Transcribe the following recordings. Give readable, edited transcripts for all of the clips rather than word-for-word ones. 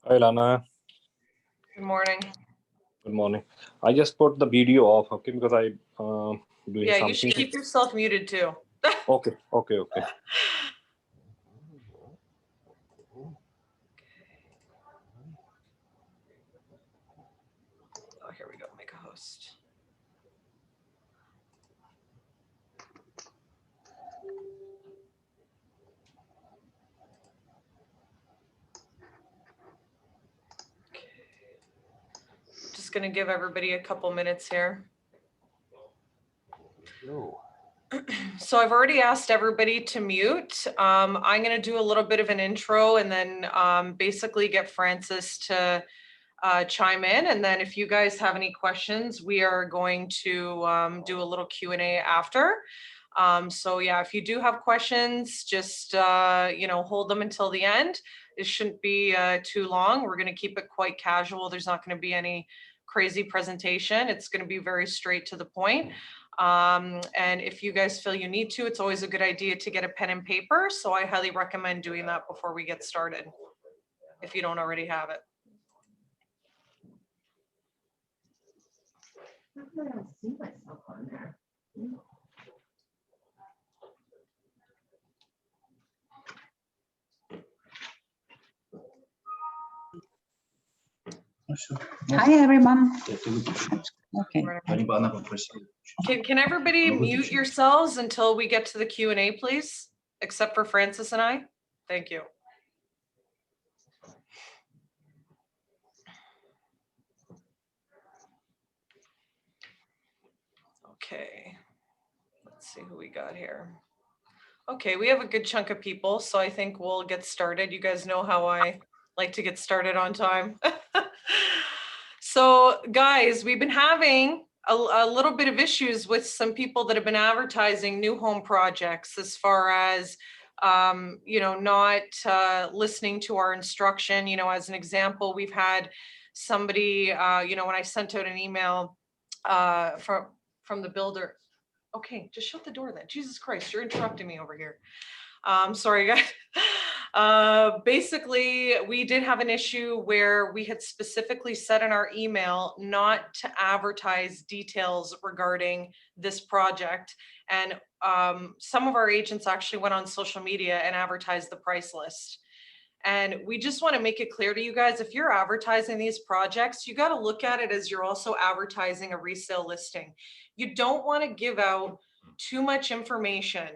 Hi, Lana. Good morning. Good morning. I just put the video off, okay, because I doing Yeah, something. you should keep yourself muted too. Okay. Oh, here we go. Make a host. Just going to give everybody a couple minutes here. So I've already asked everybody to mute. I'm going to do a little bit of an intro and then basically get Francis to chime in. And then if you guys have any questions, we are going to do a little Q&A after. So yeah, if you do have questions, just, hold them until the end. It shouldn't be too long. We're going to keep it quite casual. There's not going to be any crazy presentation. It's going to be very straight to the point. And if you guys feel you need to, it's always a good idea to get a pen and paper. So I highly recommend doing that before we get started, if you don't already have it. I don't see myself on there. Hi, everyone. Okay. Can everybody mute yourselves until we get to the Q&A, please? Except for Francis and I. Thank you. Okay. Let's see who we got here. Okay, we have a good chunk of people, so I think we'll get started. You guys know how I like to get started on time. So guys, we've been having a little bit of issues with some people that have been advertising new home projects as far as, not listening to our instruction. As an example, we've had somebody, when I sent out an email from the builder. Okay, just shut the door then. Jesus Christ, you're interrupting me over here. Sorry, guys. Basically, we did have an issue where we had specifically said in our email not to advertise details regarding this project. And some of our agents actually went on social media and advertised the price list. And we just want to make it clear to you guys, if you're advertising these projects, you got to look at it as you're also advertising a resale listing. You don't want to give out too much information.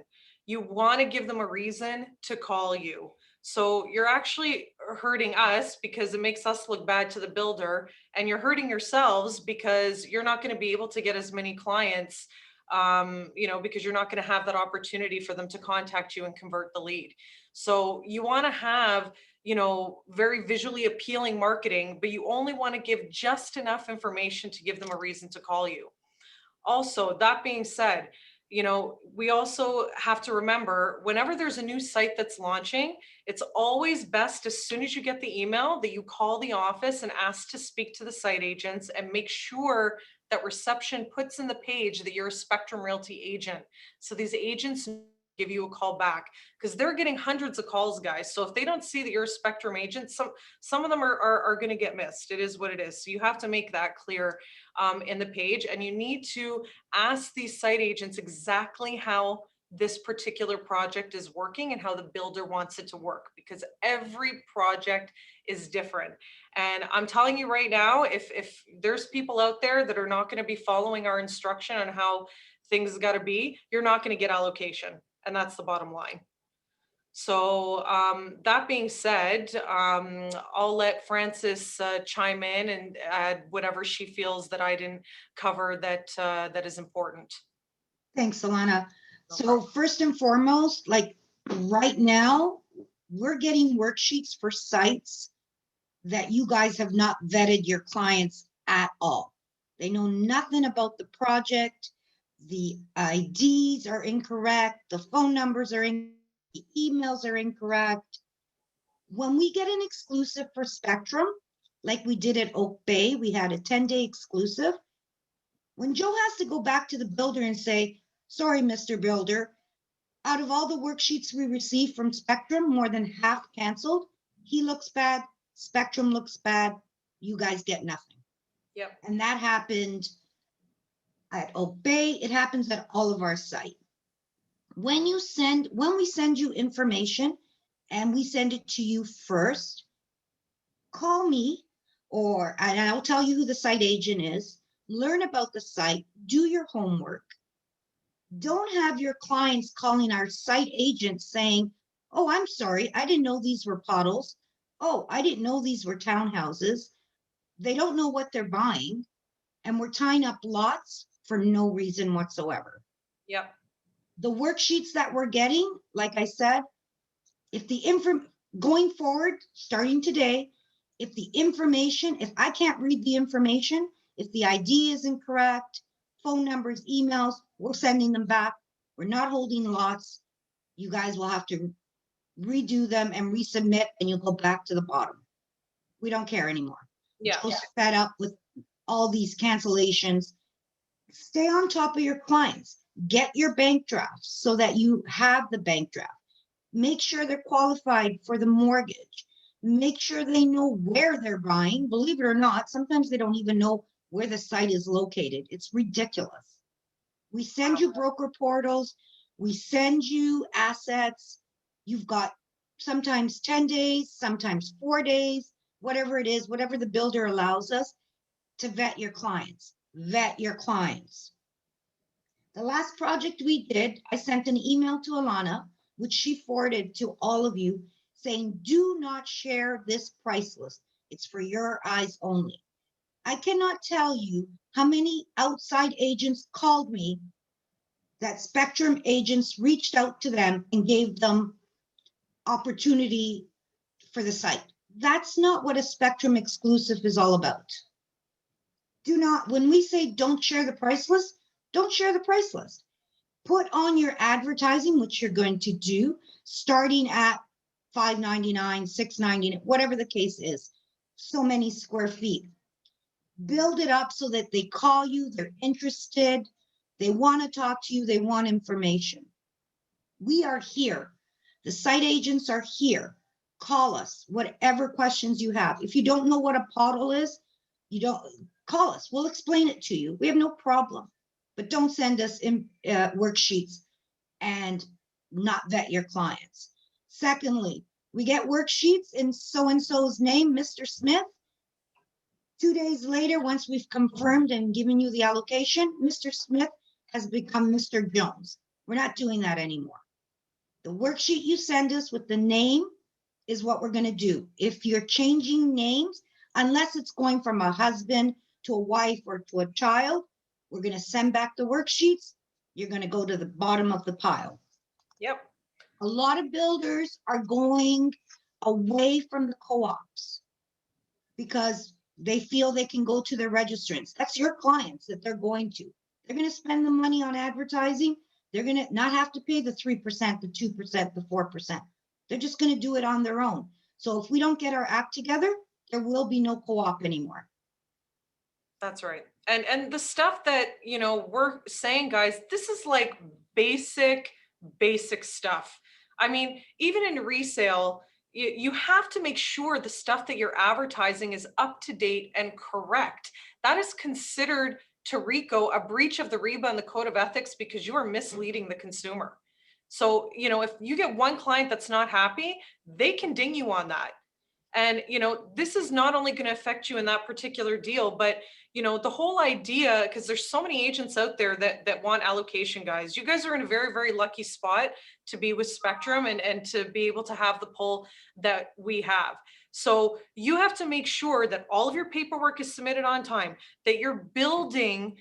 You want to give them a reason to call you. So you're actually hurting us because it makes us look bad to the builder, and you're hurting yourselves because you're not going to be able to get as many clients, because you're not going to have that opportunity for them to contact you and convert the lead. So you want to have, very visually appealing marketing, but you only want to give just enough information to give them a reason to call you. Also, that being said, we also have to remember whenever there's a new site that's launching, it's always best as soon as you get the email that you call the office and ask to speak to the site agents and make sure that reception puts in the page that you're a Spectrum Realty agent. So these agents give you a call back, because they're getting hundreds of calls, guys. So if they don't see that you're a Spectrum agent, some of them are going to get missed. It is what it is. So you have to make that clear in the page, and you need to ask these site agents exactly how this particular project is working and how the builder wants it to work, because every project is different. And I'm telling you right now, if there's people out there that are not going to be following our instruction on how things got to be, you're not going to get allocation. And that's the bottom line. So that being said, I'll let Francis chime in and add whatever she feels that I didn't cover that is important. Thanks, Alana. So first and foremost, like right now, we're getting worksheets for sites that you guys have not vetted your clients at all. They know nothing about the project. The IDs are incorrect. The phone numbers are incorrect. The emails are incorrect. When we get an exclusive for Spectrum, like we did at Oak Bay, we had a 10-day exclusive. When Joe has to go back to the builder and say, sorry, Mr. Builder, out of all the worksheets we received from Spectrum, more than half canceled, he looks bad, Spectrum looks bad, you guys get nothing. Yep. And that happened at Oak Bay. It happens at all of our site. When we send you information and we send it to you first, call me and I'll tell you who the site agent is, learn about the site, do your homework. Don't have your clients calling our site agent saying, oh, I'm sorry, I didn't know these were puddles. Oh, I didn't know these were townhouses. They don't know what they're buying. And we're tying up lots for no reason whatsoever. Yep. The worksheets that we're getting, like I said, if the going forward, starting today, if I can't read the information, if the ID is incorrect, phone numbers, emails, we're sending them back. We're not holding lots. You guys will have to redo them and resubmit, and you'll go back to the bottom. We don't care anymore. Yeah. Just fed up with all these cancellations. Stay on top of your clients. Get your bank drafts so that you have the bank draft. Make sure they're qualified for the mortgage. Make sure they know where they're buying. Believe it or not, sometimes they don't even know where the site is located. It's ridiculous. We send you broker portals. We send you assets. You've got sometimes 10 days, sometimes 4 days, whatever it is, whatever the builder allows us to vet your clients. Vet your clients. The last project we did, I sent an email to Alana, which she forwarded to all of you, saying, do not share this price list. It's for your eyes only. I cannot tell you how many outside agents called me that Spectrum agents reached out to them and gave them opportunity for the site. That's not what a Spectrum exclusive is all about. When we say don't share the price list, don't share the price list. Put on your advertising, which you're going to do, starting at $5.99, $6.99, whatever the case is, so many square feet. Build it up so that they call you, they're interested, they want to talk to you, they want information. We are here. The site agents are here. Call us, whatever questions you have. If you don't know what a pothole is, call us. We'll explain it to you. We have no problem. But don't send us worksheets and not vet your clients. Secondly, we get worksheets in so-and-so's name, Mr. Smith. 2 days later, once we've confirmed and given you the allocation, Mr. Smith has become Mr. Jones. We're not doing that anymore. The worksheet you send us with the name is what we're going to do. If you're changing names, unless it's going from a husband to a wife or to a child, we're going to send back the worksheets. You're going to go to the bottom of the pile. Yep. A lot of builders are going away from the co-ops because they feel they can go to their registrants. That's your clients that they're going to. They're going to spend the money on advertising. They're going to not have to pay the 3%, the 2%, the 4%. They're just going to do it on their own. So if we don't get our act together, there will be no co-op anymore. That's right. And the stuff that, we're saying, guys, this is like basic stuff. I mean, even in resale, you have to make sure the stuff that you're advertising is up to date and correct. That is considered to RICO a breach of the REBA and the Code of Ethics because you are misleading the consumer. So, if you get one client that's not happy, they can ding you on that. And, this is not only going to affect you in that particular deal, but, the whole idea, because there's so many agents out there that want allocation, guys. You guys are in a very, very lucky spot to be with Spectrum and to be able to have the pull that we have. So you have to make sure that all of your paperwork is submitted on time, that you're building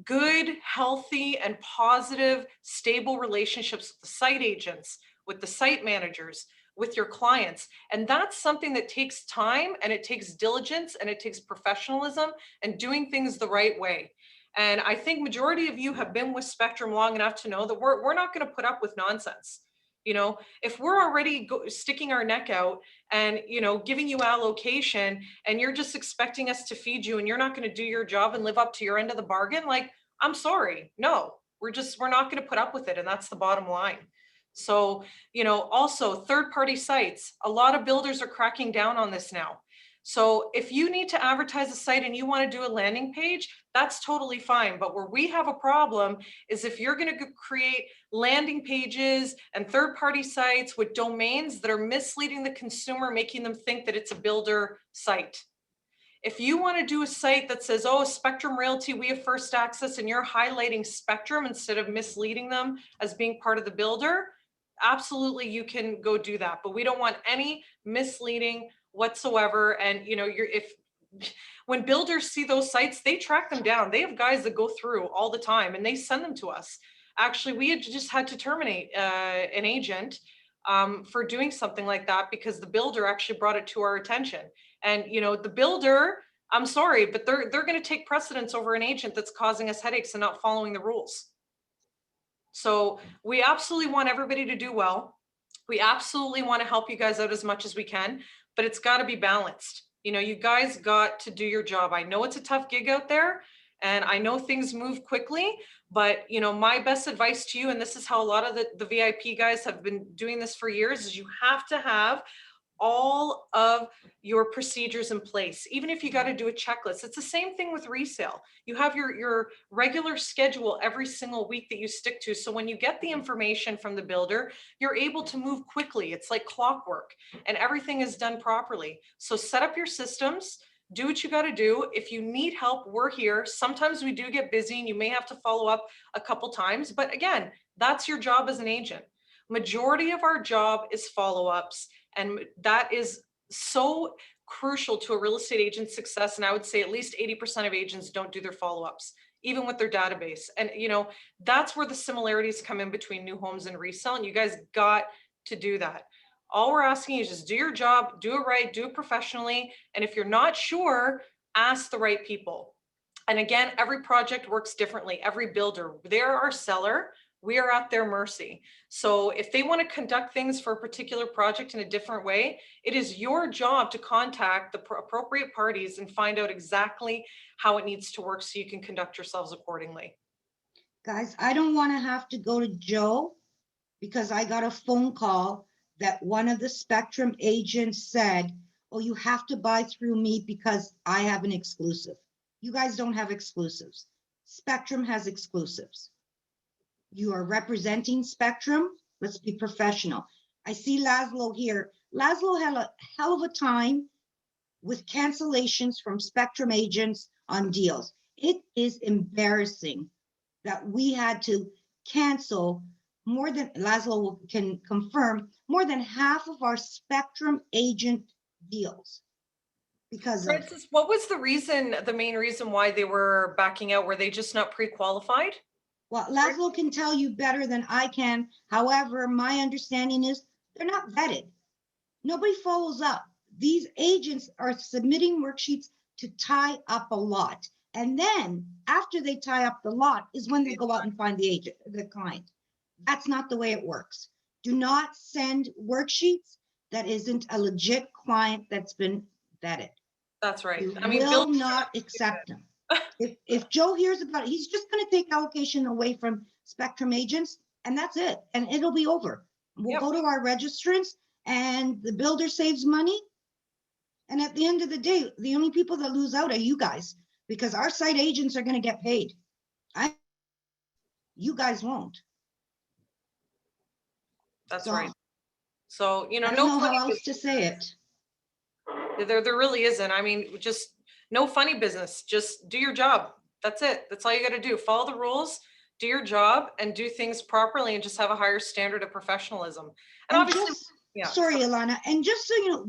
good, healthy, and positive, stable relationships with the site agents, with the site managers, with your clients. And that's something that takes time, and it takes diligence, and it takes professionalism and doing things the right way. And I think majority of you have been with Spectrum long enough to know that we're not going to put up with nonsense. If we're already sticking our neck out and, giving you allocation, and you're just expecting us to feed you, and you're not going to do your job and live up to your end of the bargain, like, I'm sorry, no, we're not going to put up with it. And that's the bottom line. So, also third-party sites, a lot of builders are cracking down on this now. So if you need to advertise a site and you want to do a landing page, that's totally fine. But where we have a problem is if you're going to create landing pages and third-party sites with domains that are misleading the consumer, making them think that it's a builder site. If you want to do a site that says, oh, Spectrum Realty, we have first access, and you're highlighting Spectrum instead of misleading them as being part of the builder, absolutely you can go do that. But we don't want any misleading whatsoever. And when builders see those sites, they track them down. They have guys that go through all the time and they send them to us. Actually, we just had to terminate an agent for doing something like that because the builder actually brought it to our attention. And the builder, I'm sorry, but they're going to take precedence over an agent that's causing us headaches and not following the rules. So we absolutely want everybody to do well. We absolutely want to help you guys out as much as we can, but it's got to be balanced. You guys got to do your job. I know it's a tough gig out there, and I know things move quickly, but my best advice to you, and this is how a lot of the VIP guys have been doing this for years, is you have to have all of your procedures in place. Even if you got to do a checklist, it's the same thing with resale. You have your regular schedule every single week that you stick to. So when you get the information from the builder, you're able to move quickly. It's like clockwork, and everything is done properly. So set up your systems, do what you got to do. If you need help, we're here. Sometimes we do get busy and you may have to follow up a couple times, but again, that's your job as an agent. Majority of our job is follow-ups, and that is so crucial to a real estate agent's success. And I would say at least 80% of agents don't do their follow-ups, even with their database. And that's where the similarities come in between new homes and resale. And you guys got to do that. All we're asking you is just do your job, do it right, do it professionally. And if you're not sure, ask the right people. And again, every project works differently. Every builder, they're our seller. We are at their mercy. So if they want to conduct things for a particular project in a different way, it is your job to contact the appropriate parties and find out exactly how it needs to work so you can conduct yourselves accordingly. Guys, I don't want to have to go to Joe because I got a phone call that one of the Spectrum agents said, oh, you have to buy through me because I have an exclusive. You guys don't have exclusives. Spectrum has exclusives. You are representing Spectrum. Let's be professional. I see Laszlo here. Laszlo had a hell of a time with cancellations from Spectrum agents on deals. It is embarrassing that we had to cancel more than, Laszlo can confirm, more than half of our Spectrum agent deals. Because Francis, what was the main reason why they were backing out? Were they just not pre-qualified? Well, Laszlo can tell you better than I can. However, my understanding is they're not vetted. Nobody follows up. These agents are submitting worksheets to tie up a lot. And then after they tie up the lot is when they go out and find the client. That's not the way it works. Do not send worksheets that isn't a legit client that's been vetted. That's right. You will not accept them. If Joe hears about it, he's just going to take allocation away from Spectrum agents, and that's it. And it'll be over. We'll go to our registrants, and the builder saves money. And at the end of the day, the only people that lose out are you guys, because our site agents are going to get paid. You guys won't. That's right. So, I don't know how else to say it. There really isn't. I mean, just no funny business. Just do your job. That's it. That's all you got to do. Follow the rules, do your job, and do things properly, and just have a higher standard of professionalism. And obviously, sorry, Ilana. And just so you know,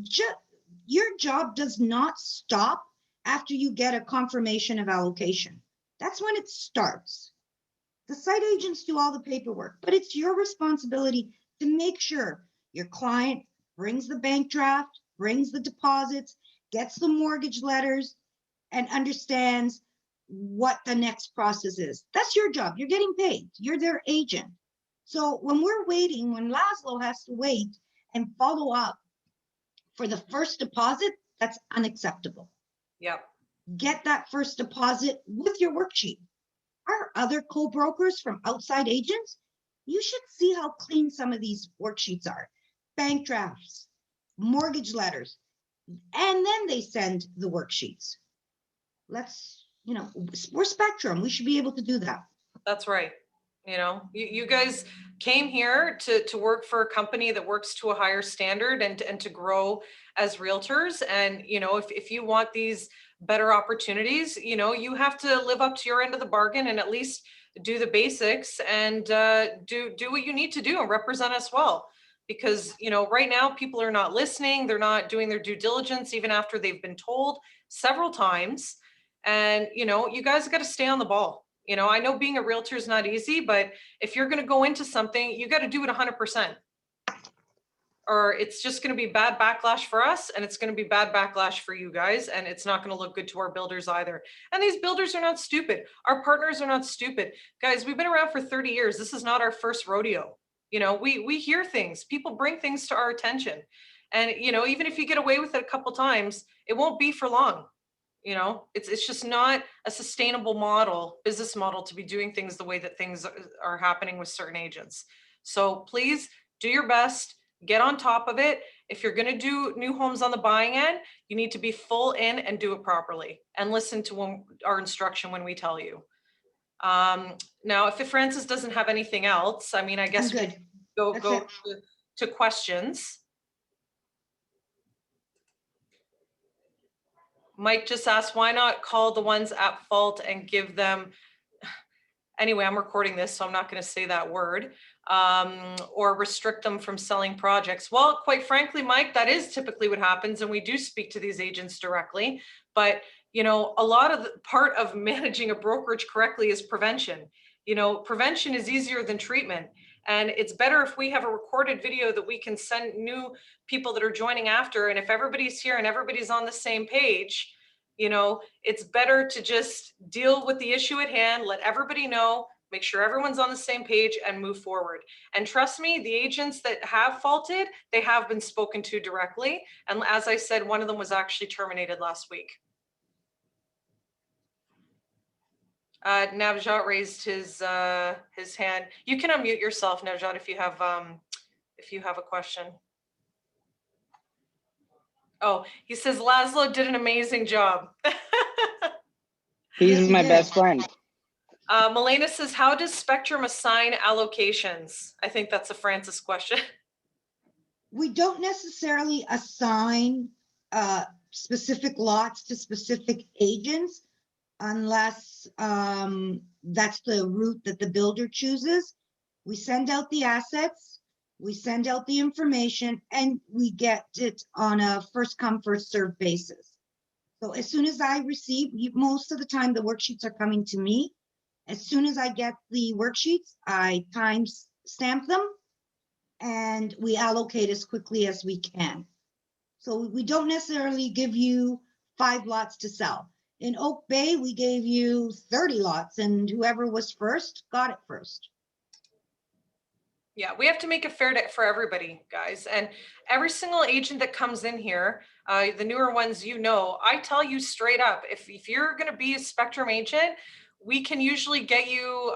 your job does not stop after you get a confirmation of allocation. That's when it starts. The site agents do all the paperwork, but it's your responsibility to make sure your client brings the bank draft, brings the deposits, gets the mortgage letters, and understands what the next process is. That's your job. You're getting paid. You're their agent. So when we're waiting, when Laszlo has to wait and follow up for the first deposit, that's unacceptable. Yep. Get that first deposit with your worksheet. Our other co-brokers from outside agents, you should see how clean some of these worksheets are. Bank drafts, mortgage letters. and then they send the worksheets. Let's, you know, we're Spectrum. We should be able to do that. That's right. You know, you guys came here to work for a company that works to a higher standard and to grow as realtors. And, you know, if you want these better opportunities, you know, you have to live up to your end of the bargain and at least do the basics and do what you need to do and represent us well. Because, you know, right now people are not listening. They're not doing their due diligence, even after they've been told several times. And, you know, you guys got to stay on the ball. You know, I know being a realtor is not easy, but if you're going to go into something, you got to do it 100%. Or it's just going to be bad backlash for us and it's going to be bad backlash for you guys. And it's not going to look good to our builders either. And these builders are not stupid. Our partners are not stupid. Guys, we've been around for 30 years. This is not our first rodeo. You know, we hear things, people bring things to our attention. And, you know, even if you get away with it a couple times, it won't be for long. You know, it's just not a sustainable business model to be doing things the way that things are happening with certain agents. So please do your best, get on top of it. If you're going to do new homes on the buying end, you need to be full in and do it properly and listen to our instruction when we tell you. Now, if Francis doesn't have anything else, I mean, I guess I'm good. go to questions. Mike just asked, why not call the ones at fault and give them, anyway, I'm recording this, so I'm not going to say that word, or restrict them from selling projects. Well, quite frankly, Mike, that is typically what happens. And we do speak to these agents directly. But, you know, a lot of the part of managing a brokerage correctly is prevention. You know, prevention is easier than treatment. And it's better if we have a recorded video that we can send new people that are joining after. And if everybody's here and everybody's on the same page, you know, it's better to just deal with the issue at hand, let everybody know, make sure everyone's on the same page and move forward. And trust me, the agents that have faulted, they have been spoken to directly. And as I said, one of them was actually terminated last week. Navjot raised his hand. You can unmute yourself, Navjot, if you have a question. Oh, he says Laszlo did an amazing job. He's Yes, he my did. best friend. Melena says, how does Spectrum assign allocations? I think that's a Francis question. We don't necessarily assign specific lots to specific agents unless that's the route that the builder chooses. We send out the assets, we send out the information, and we get it on a first come, first served basis. So as soon as I receive, most of the time the worksheets are coming to me. As soon as I get the worksheets, I time stamp them and we allocate as quickly as we can. So we don't necessarily give you 5 lots to sell. In Oak Bay, we gave you 30 lots and whoever was first got it first. Yeah, we have to make it fair for everybody, guys. And every single agent that comes in here, the newer ones, you know, I tell you straight up, if you're going to be a Spectrum agent, we can usually get you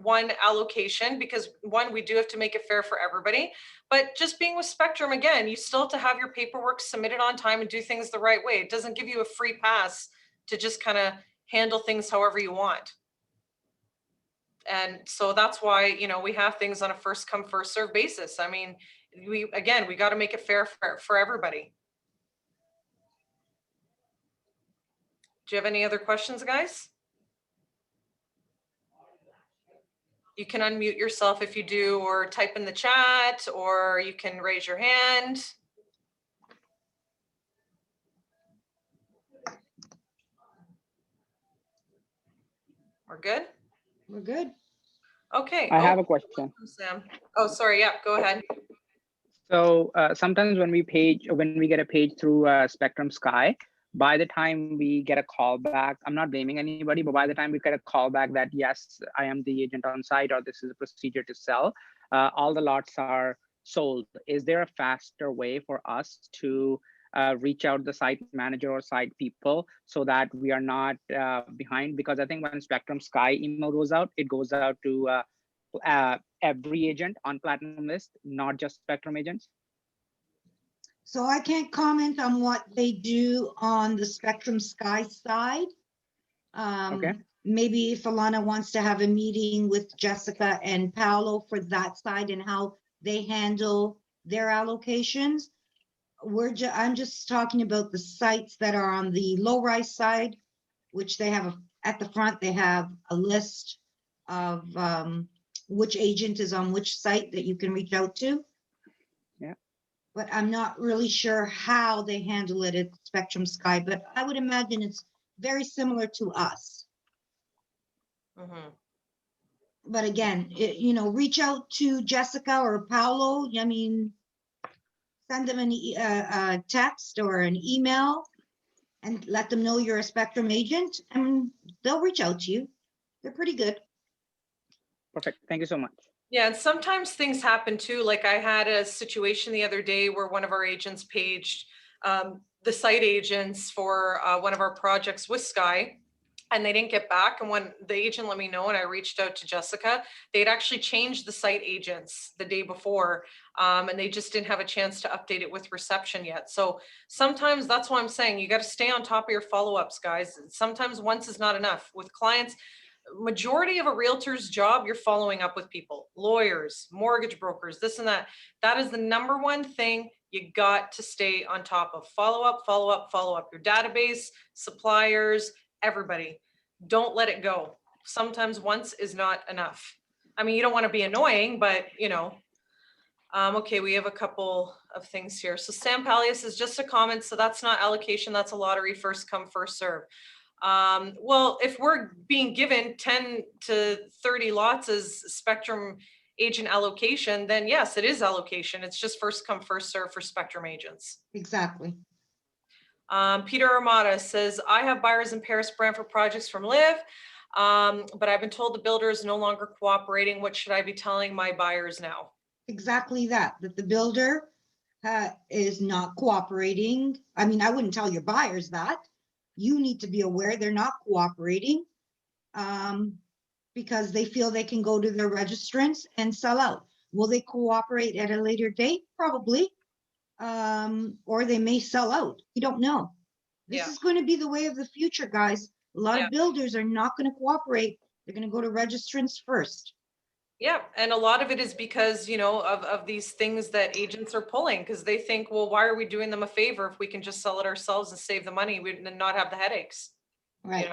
one allocation because one, we do have to make it fair for everybody. But just being with Spectrum, again, you still have to have your paperwork submitted on time and do things the right way. It doesn't give you a free pass to just kind of handle things however you want. And so that's why, you know, we have things on a first come, first serve basis. I mean, we got to make it fair for everybody. Do you have any other questions, guys? You can unmute yourself if you do, or type in the chat, or you can raise your hand. We're good? We're good. Okay. I have a question. Sam. Oh, sorry. Yeah, go ahead. So sometimes when we get a page through Spectrum Sky, by the time we get a call back, I'm not blaming anybody, but by the time we get a call back that, yes, I am the agent on site, or this is a procedure to sell, all the lots are sold. Is there a faster way for us to reach out the site manager or site people so that we are not behind? Because I think when Spectrum Sky email goes out, it goes out to every agent on Platinum list, not just Spectrum agents. So I can't comment on what they do on the Spectrum Sky side. Okay. Maybe if Alana wants to have a meeting with Jessica and Paolo for that side and how they handle their allocations. I'm just talking about the sites that are on the low-rise side, which they have at the front, they have a list of which agent is on which site that you can reach out to. Yeah. But I'm not really sure how they handle it at Spectrum Sky, but I would imagine it's very similar to us. Mhm. But again, reach out to Jessica or Paolo. I mean, send them a text or an email and let them know you're a Spectrum agent, and they'll reach out to you. They're pretty good. Perfect. Thank you so much. Yeah, and sometimes things happen too. Like I had a situation the other day where one of our agents paged the site agents for one of our projects with Sky, and they didn't get back. And when the agent let me know and I reached out to Jessica, they had actually changed the site agents the day before, and they just didn't have a chance to update it with reception yet. So sometimes that's why I'm saying you got to stay on top of your follow-ups, guys. Sometimes once is not enough. With clients, majority of a realtor's job, you're following up with people, lawyers, mortgage brokers, this and that. That is the number one thing you got to stay on top of. Follow up, follow up, follow up. Your database, suppliers, everybody. Don't let it go. Sometimes once is not enough. I mean, you don't want to be annoying, but okay, we have a couple of things here. So Sam Palias is just a comment. So that's not allocation. That's a lottery, first come, first serve. Well, if we're being given 10 to 30 lots as Spectrum agent allocation, then yes, it is allocation. It's just first come, first serve for Spectrum agents. Exactly. Peter Armada says, I have buyers in Paris, Brantford projects from Live, but I've been told the builder is no longer cooperating. What should I be telling my buyers now? Exactly that the builder is not cooperating. I mean, I wouldn't tell your buyers that. You need to be aware they're not cooperating because they feel they can go to their registrants and sell out. Will they cooperate at a later date? Probably. Or they may sell out. You don't know. This is going to be the way of the future, guys. A lot of builders are not going to cooperate. They're going to go to registrants first. Yeah, and a lot of it is because, of these things that agents are pulling, because they think, well, why are we doing them a favor if we can just sell it ourselves and save the money and not have the headaches? Right.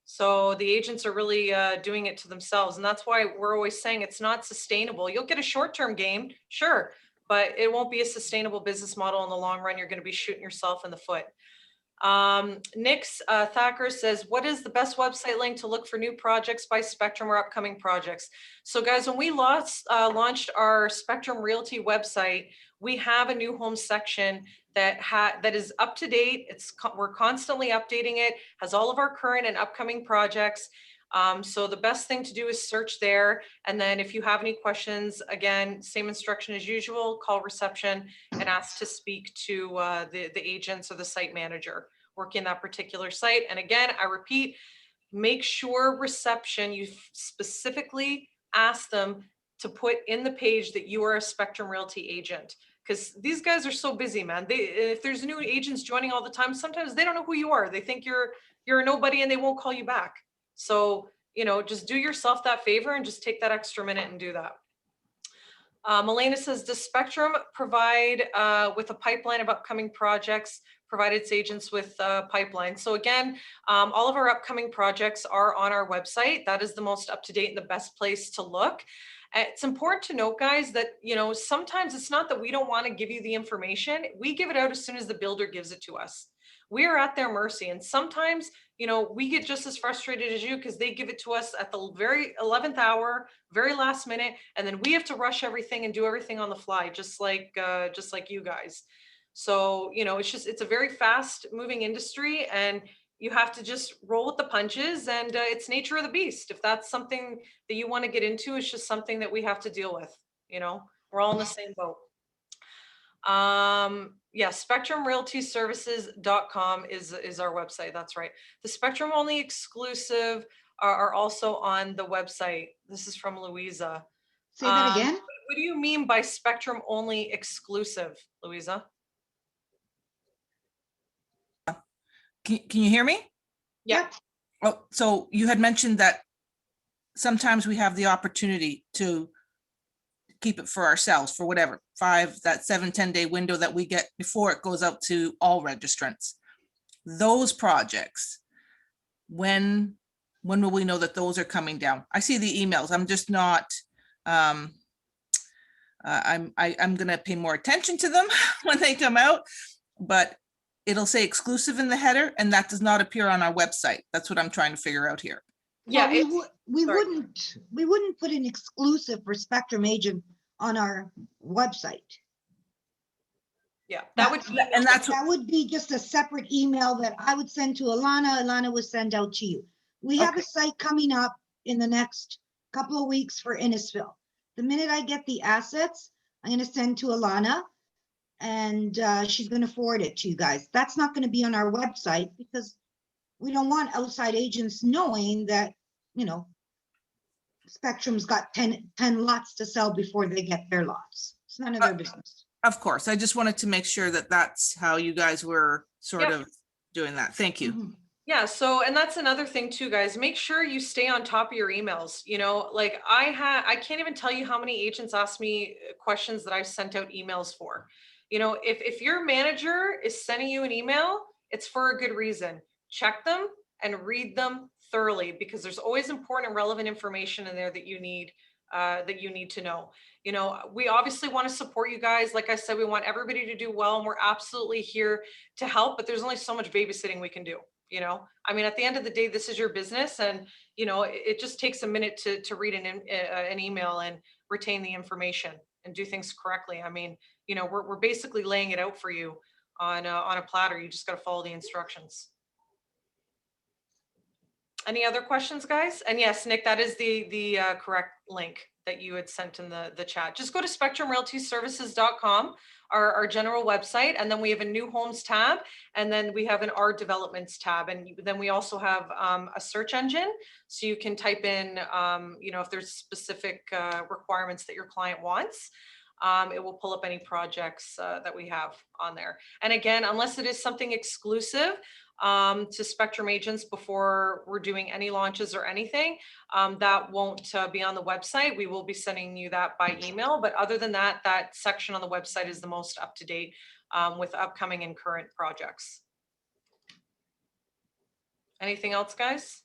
So the agents are really doing it to themselves. And that's why we're always saying it's not sustainable. You'll get a short-term gain, sure, but it won't be a sustainable business model in the long run. You're going to be shooting yourself in the foot. Nick's Thacker says, what is the best website link to look for new projects by Spectrum or upcoming projects? So guys, when we launched our Spectrum Realty website, we have a new home section that is up to date. We're constantly updating it, has all of our current and upcoming projects. So the best thing to do is search there. And then if you have any questions, again, same instruction as usual, call reception and ask to speak to the agents or the site manager working that particular site. And again, I repeat, make sure reception, you specifically ask them to put in the page that you are a Spectrum Realty agent. Because these guys are so busy, man. If there's new agents joining all the time, sometimes they don't know who you are. They think you're a nobody and they won't call you back. So, just do yourself that favor and just take that extra minute and do that. Elena says, does Spectrum provide with a pipeline of upcoming projects, provide its agents with pipeline? So again, all of our upcoming projects are on our website. That is the most up-to-date and the best place to look. It's important to note, guys, that, sometimes it's not that we don't want to give you the information. We give it out as soon as the builder gives it to us. We are at their mercy. And sometimes, we get just as frustrated as you because they give it to us at the very 11th hour, very last minute. And then we have to rush everything and do everything on the fly, just like you guys. So, it's a very fast moving industry and you have to just roll with the punches, and it's nature of the beast. If that's something that you want to get into, it's just something that we have to deal with. We're all in the same boat. SpectrumRealtyServices.com is our website. That's right. The Spectrum only exclusive are also on the website. This is from Louisa. Say that again. What do you mean by Spectrum only exclusive, Louisa? Can you hear me? Yeah. Oh, so you had mentioned that sometimes we have the opportunity to keep it for ourselves for whatever, 7-10 day window that we get before it goes out to all registrants. Those projects, when will we know that those are coming down? I see the emails. I'm just not, I'm gonna pay more attention to them when they come out, but it'll say exclusive in the header, and that does not appear on our website. That's what I'm trying to figure out here. Yeah. Well, we sorry. wouldn't put an exclusive for Spectrum Agent on our website. Yeah, that would. And that's what, That would be just a separate email that I would send to Alana. Alana would send out to you. We have a Okay. site coming up in the next couple of weeks for Innisfil. The minute I get the assets, I'm gonna send to Alana, and she's gonna forward it to you guys. That's not gonna be on our website because we don't want outside agents knowing that, you know, Spectrum's got 10 lots to sell before they get their lots. It's none of their business. of course, I just wanted to make sure that that's how you guys were sort Yep. of doing that. Thank you. Mhm. Yeah, so and that's another thing too, guys. Make sure you stay on top of your emails. You know, like I can't even tell you how many agents ask me questions that I've sent out emails for. You know, if your manager is sending you an email, it's for a good reason. Check them and read them thoroughly because there's always important and relevant information in there that you need to know. You know, we obviously want to support you guys. Like I said, we want everybody to do well, and we're absolutely here to help. But there's only so much babysitting we can do. You know, I mean, at the end of the day, this is your business, and you know, it just takes a minute to read an email and retain the information and do things correctly. I mean, you know, we're basically laying it out for you on a platter. You just got to follow the instructions. Any other questions, guys? And yes, Nick, that is the correct link that you had sent in the chat. Just go to spectrumrealtyservices.com, our general website, and then we have a new homes tab, and then we have an our developments tab, and then we also have a search engine, so you can type in, you know, if there's specific requirements that your client wants. It will pull up any projects that we have on there. And again, unless it is something exclusive to Spectrum agents before we're doing any launches or anything, that won't be on the website. We will be sending you that by email. But other than that, that section on the website is the most up to date with upcoming and current projects. Anything else, guys?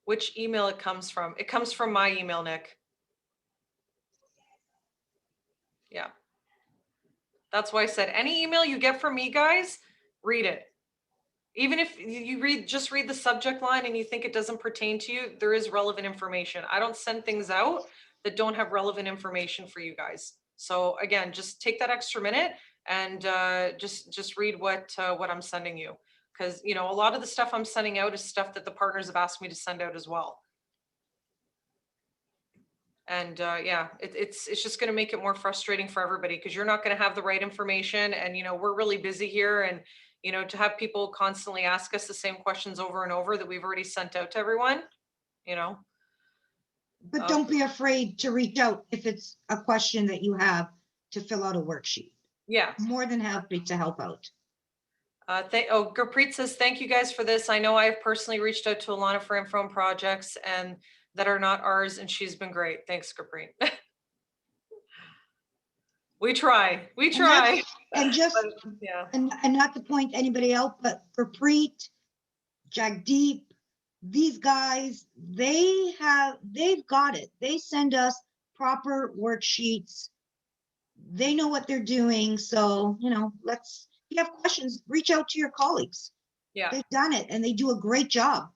Which email it comes from? It comes from my email, Nick. Yeah. That's why I said any email you get from me, guys, read it. Even if you just read the subject line and you think it doesn't pertain to you, there is relevant information. I don't send things out that don't have relevant information for you guys. So again, just take that extra minute and just read what I'm sending you. Because, you know, a lot of the stuff I'm sending out is stuff that the partners have asked me to send out as well. And yeah, it's just going to make it more frustrating for everybody because you're not going to have the right information. And, you know, we're really busy here. And, you know, to have people constantly ask us the same questions over and over that we've already sent out to everyone, you know. But don't be afraid to reach out if it's a question that you have to fill out a worksheet. Yeah. More than happy to help out. Gurpreet says, thank you guys for this. I know I've personally reached out to Alana for info on projects and that are not ours, and she's been great. Thanks, Gurpreet. We try. And just, yeah. and not to point anybody out, but Gurpreet, Jagdeep, these guys, they've got it. They send us proper worksheets. They know what they're doing. So, you know, if you have questions, reach out to your colleagues. Yeah. They've done it and they do a great job.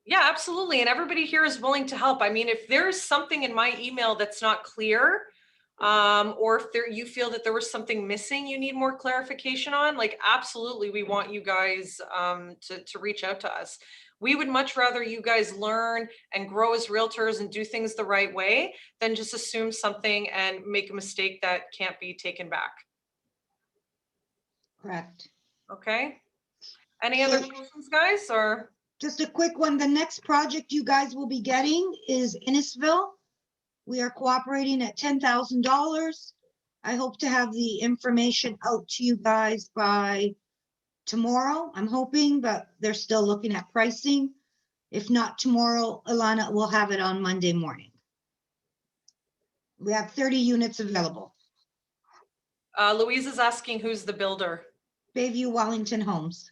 Yeah, absolutely. And everybody here is willing to help. I mean, if there's something in my email that's not clear, or if you feel that there was something missing you need more clarification on, like absolutely we want you guys to reach out to us. We would much rather you guys learn and grow as realtors and do things the right way than just assume something and make a mistake that can't be taken back. Correct. Okay. Any other questions, guys? Or just a quick one. The next project you guys will be getting is Innisfil. We are cooperating at $10,000. I hope to have the information out to you guys by tomorrow, I'm hoping, but they're still looking at pricing. If not tomorrow, Alana will have it on Monday morning. We have 30 units available. Louise is asking who's the builder. Bayview Wellington Homes.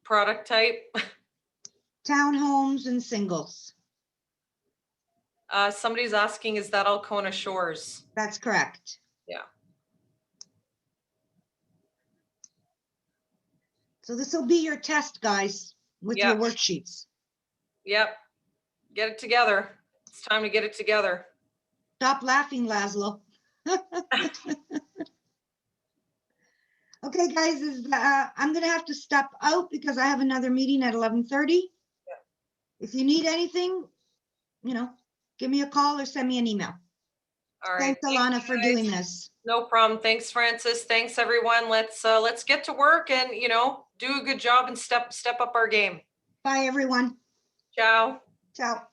Product type. Townhomes and singles. Somebody's asking, is that Alcona Shores? That's correct. Yeah. So this will be your test, guys, with your Yeah. worksheets. Yep. Get it together. It's time to get it together. Stop laughing, Laszlo. Okay, guys, I'm gonna have to step out because I have another meeting at 11:30. If you need anything, give me a call or send me an email. All right. Thanks, Alana, for doing this. No problem. Thanks, Francis. Thanks, everyone. Let's get to work and, do a good job and step up our game. Bye, everyone. Ciao. Ciao.